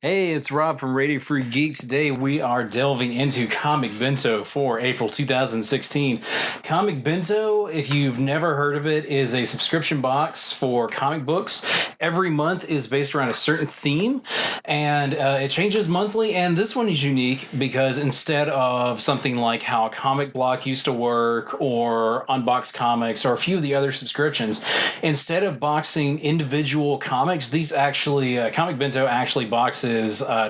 Hey, it's Rob from Radio Free Geek. Today we are delving into Comic Bento for April 2016. Comic Bento, if you've never heard of it, is a subscription box for comic books. Every month is based around a certain theme, and it changes monthly. And this one is unique because instead of something like how Comic Block used to work, or Unbox Comics, or a few of the other subscriptions, instead of boxing individual comics, these actually Comic Bento actually boxes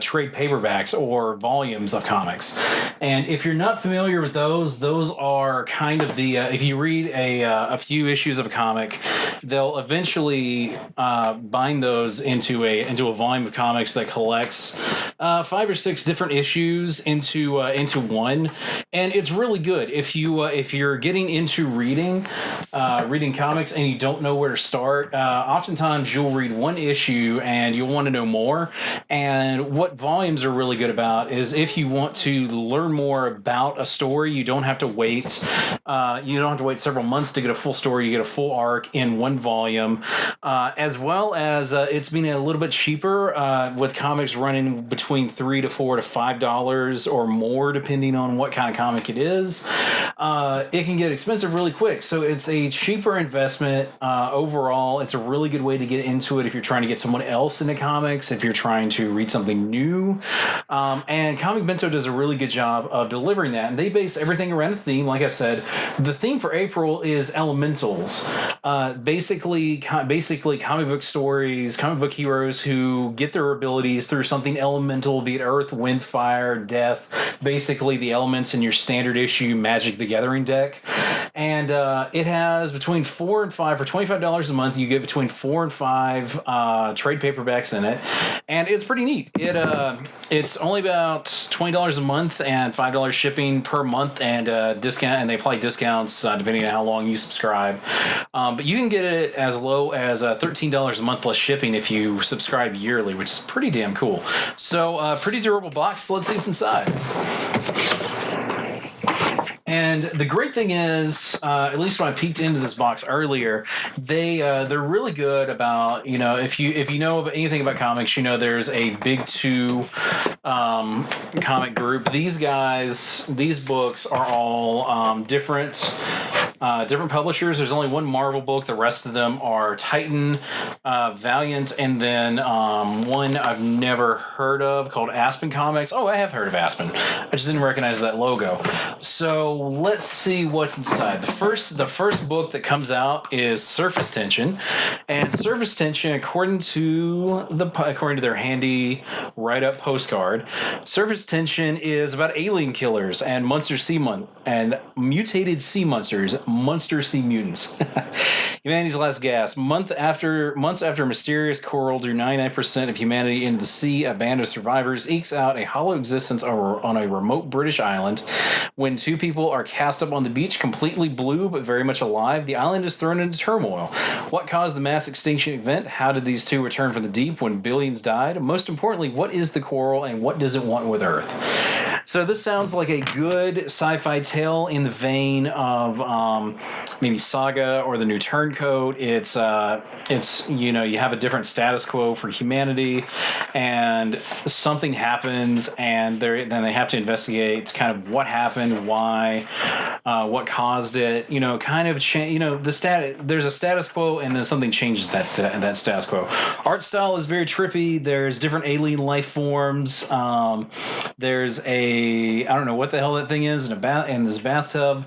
trade paperbacks or volumes of comics. And if you're not familiar with those are kind of the if you read a few issues of a comic, they'll eventually bind those into a volume of comics that collects 5 or 6 different issues into one, and it's really good if you're getting into reading comics and you don't know where to start. Oftentimes you'll read one issue and you'll want to know more. And what volumes are really good about is if you want to learn more about a story, you don't have to wait. You don't have to wait several months to get a full story. You get a full arc in one volume, as well as it's been a little bit cheaper with comics running between $3 to $4 to $5 or more, depending on what kind of comic it is. It can get expensive really quick, so it's a cheaper investment overall. It's a really good way to get into it if you're trying to get someone else into comics, if you're trying to read something new. And Comic Bento does a really good job of delivering that. And they base everything around a theme. Like I said, the theme for April is elementals. Basically comic book stories, comic book heroes who get their abilities through something elemental, be it earth, wind, fire, death, basically the elements in your standard issue Magic the Gathering deck. And it has between 4 and 5, for $25 a month, you get between 4 and 5 trade paperbacks in it. And it's pretty neat. It's only about $20 a month and $5 shipping per month, and discount, and they apply discounts depending on how long you subscribe. But you can get it as low as $13 a month plus shipping if you subscribe yearly, which is pretty damn cool. So pretty durable box. Let's see what's inside. And the great thing is, at least when I peeked into this box earlier, they're really good about, if you know anything about comics, there's a big two comic group. These books are all different publishers. There's only one Marvel book. The rest of them are Titan, Valiant, and then one I've never heard of called Aspen Comics. Oh, I have heard of Aspen. I just didn't recognize that logo. So let's see what's inside. The first book that comes out is Surface Tension, and Surface Tension, according to their handy write-up postcard, Surface Tension is about alien killers and and mutated sea monsters, monster sea mutants. Humanity's last gasp. Months after a mysterious coral drew 99% of humanity into the sea, a band of survivors ekes out a hollow existence on a remote British island. When two people are cast up on the beach, completely blue but very much alive, the island is thrown into turmoil. What caused the mass extinction event? How did these two return from the deep when billions died? Most importantly, what is the coral and what does it want with Earth? So this sounds like a good sci-fi tale in the vein of maybe Saga or the New Turncoat. It's you have a different status quo for humanity, and something happens, and then they have to investigate kind of what happened, why, what caused it. There's a status quo, and then something changes that status quo. Art style is very trippy. There's different alien life forms. There's I don't know what the hell that thing is in this bathtub.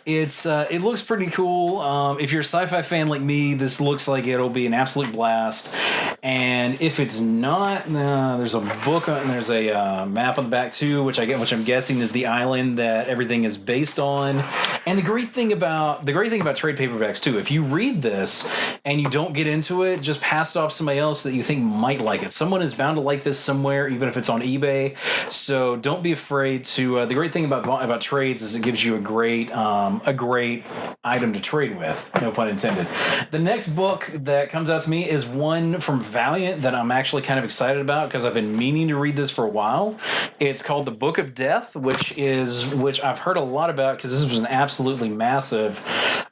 It looks pretty cool. If you're a sci-fi fan like me, this looks like it'll be an absolute blast. And if it's not, there's a book and there's a map on the back too, which I'm guessing is the island that everything is based on. And the great thing about trade paperbacks too, if you read this and you don't get into it, just pass it off to somebody else that you think might like it. Someone is bound to like this somewhere, even if it's on eBay. So don't be afraid to. The great thing about trades is it gives you a great item to trade with. No pun intended. The next book that comes out to me is one from Valiant that I'm actually kind of excited about because I've been meaning to read this for a while. It's called The Book of Death, which I've heard a lot about because this was an absolutely massive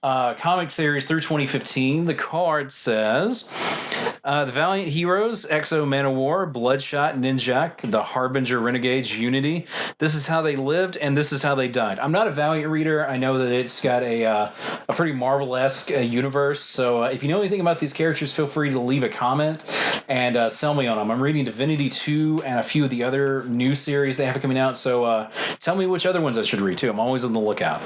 comic series through 2015. The card says, The Valiant Heroes, Exo Man of War, Bloodshot, Ninjak, the Harbinger Renegades, Unity. This is how they lived, and this is how they died. I'm not a Valiant reader. I know that it's got a pretty Marvel-esque universe, so if you know anything about these characters, feel free to leave a comment and sell me on them. I'm reading Divinity 2 and a few of the other new series they have coming out, so tell me which other ones I should read, too. I'm always on the lookout.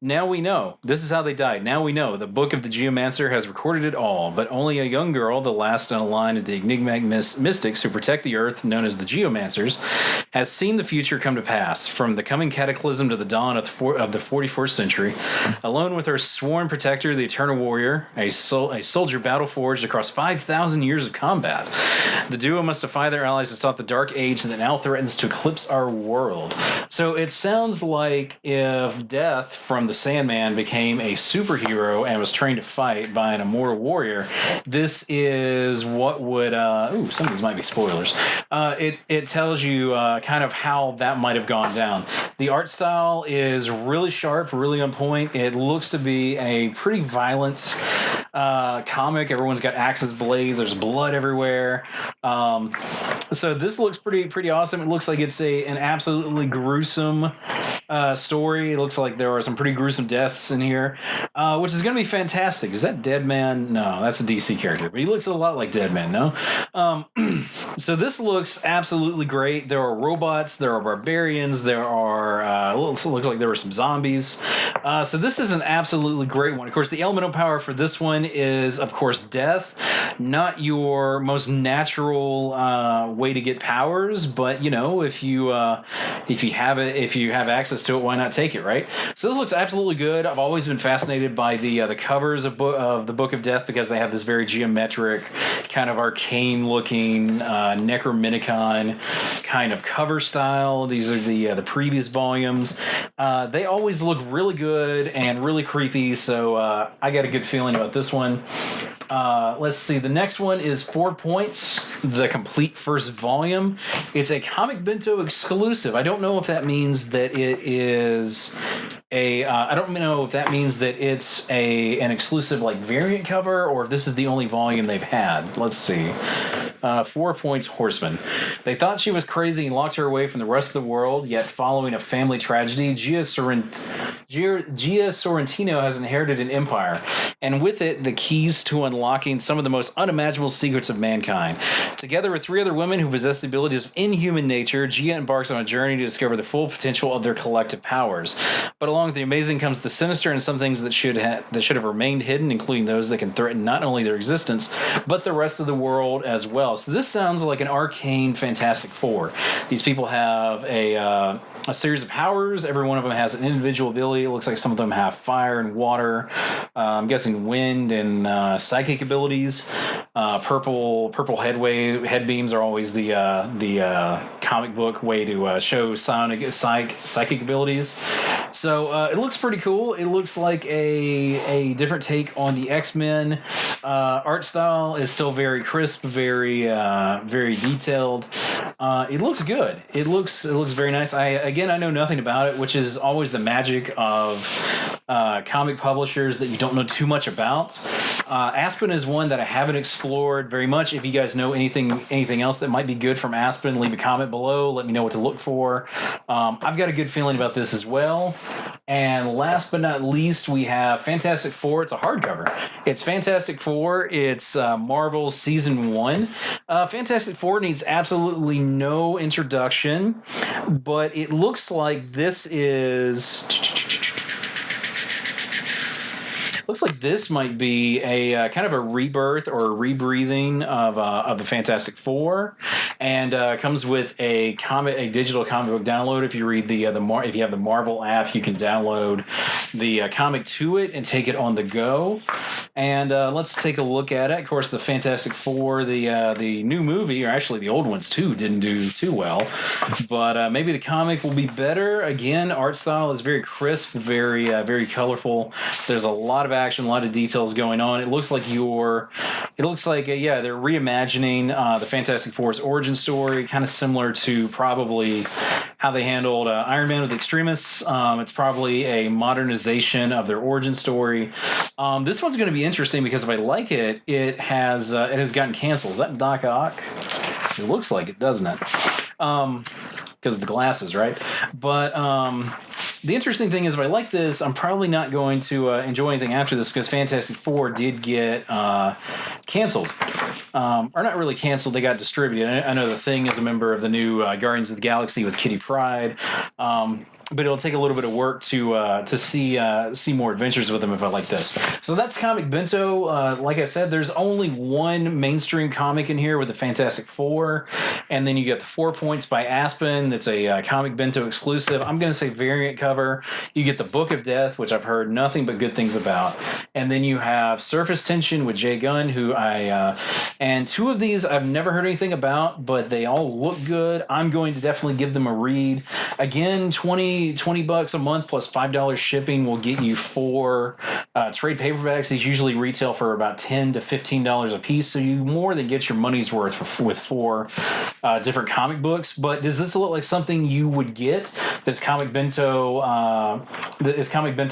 Now we know. This is how they died. Now we know. The Book of the Geomancer has recorded it all, but only a young girl, the last in a line of the enigmatic mystics who protect the Earth, known as the Geomancers, has seen the future come to pass, from the coming cataclysm to the dawn of the 41st century. Alone with her sworn protector, the Eternal Warrior, a soldier battle-forged across 5,000 years of combat, the duo must defy their allies to stop the dark age that now threatens to eclipse our world. So it sounds like if Death from the Sandman became a superhero and was trained to fight by an immortal warrior, this is what would some of these might be spoilers. It tells you kind of how that might have gone down. The art style is really sharp, really on point. It looks to be a pretty violent comic. Everyone's got axes, blades, there's blood everywhere. So this looks pretty awesome. It looks like it's an absolutely gruesome story. It looks like there are some pretty gruesome deaths in here, which is going to be fantastic. Is that Deadman? No, that's a DC character, but he looks a lot like Deadman, no? So this looks absolutely great. There are robots, there are barbarians, there are, looks like there were some zombies. So this is an absolutely great one. Of course, the elemental power for this one is, of course, death. Not your most natural way to get powers, but, you know, if you have access to it, why not take it, right? So this looks absolutely good. I've always been fascinated by the covers of the Book of Death, because they have this very geometric, kind of arcane-looking Necrominicon kind of cover style. These are the previous volumes. They always look really good and really creepy, so I got a good feeling about this one. Let's see. The next one is 4 Points, the complete first volume. It's a Comic Bento exclusive. I don't know if that means that it is I don't know if that means that it's an exclusive like variant cover, or if this is the only volume they've had. Let's see. 4 Points Horseman. They thought she was crazy and locked her away from the rest of the world, yet following a family tragedy, Gia Sorrentino has inherited an empire, and with it, the keys to unlocking some of the most unimaginable secrets of mankind. Together with 3 other women who possess the abilities of inhuman nature, Gia embarks on a journey to discover the full potential of their collective powers. But along with the amazing comes the sinister, and some things that should have remained hidden, including those that can threaten not only their existence, but the rest of the world as well. So this sounds like an arcane Fantastic Four. These people have a series of powers. Every one of them has an individual ability. It looks like some of them have fire and water. I'm guessing wind and psychic abilities. Purple head beams are always the comic book way to show psychic abilities. So it looks pretty cool. It looks like a different take on the X-Men. Art style is still very crisp, very detailed. It looks good. It looks very nice. I know nothing about it, which is always the magic of comic publishers that you don't know too much about. Aspen is one that I haven't explored very much. If you guys know anything else that might be good from Aspen, leave a comment below. Let me know what to look for. I've got a good feeling about this as well. And last but not least, we have Fantastic Four. It's a hardcover. It's Fantastic Four. It's Marvel's Season 1. Fantastic Four needs absolutely no introduction, but it looks like this is... Looks like this might be a kind of a rebirth or a rebreathing of the Fantastic Four, and comes with a digital comic book download. If you read if you have the Marvel app, you can download the comic to it and take it on the go. And let's take a look at it. Of course, the Fantastic Four, the new movie, or actually the old ones too, didn't do too well, but maybe the comic will be better. Again, art style is very crisp, very colorful. There's a lot of action, a lot of details going on. It looks like they're reimagining the Fantastic Four's origin story, kind of similar to probably how they handled Iron Man with Extremis. It's probably a modernization of their origin story. This one's going to be interesting because if I like it, it has gotten canceled. Is that Doc Ock? It looks like it, doesn't it? Because of the glasses, right? But the interesting thing is, if I like this, I'm probably not going to enjoy anything after this because Fantastic Four did get canceled. Or not really canceled, they got distributed. I know The Thing is a member of the new Guardians of the Galaxy with Kitty Pryde. But it'll take a little bit of work to see more adventures with them if I like this. So that's Comic Bento. Like I said, there's only one mainstream comic in here with the Fantastic Four, and then you get the 4 Points by Aspen. That's a Comic Bento exclusive. I'm going to say variant cover. You get the Book of Death, which I've heard nothing but good things about, and then you have Surface Tension with Jay Gunn, who and two of these I've never heard anything about, but they all look good. I'm going to definitely give them a read. Again, $20 a month plus $5 shipping will get you 4 trade paperbacks. These usually retail for about $10 to $15 a piece, so you more than get your money's worth with 4 different comic books. But does this look like something you would get? Is Comic Bento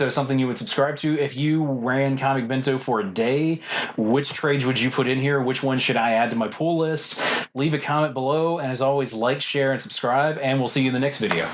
something you would subscribe to? If you ran Comic Bento for a day, which trades would you put in here? Which one should I add to my pull list? Leave a comment below, and as always, like, share, and subscribe, and we'll see you in the next video.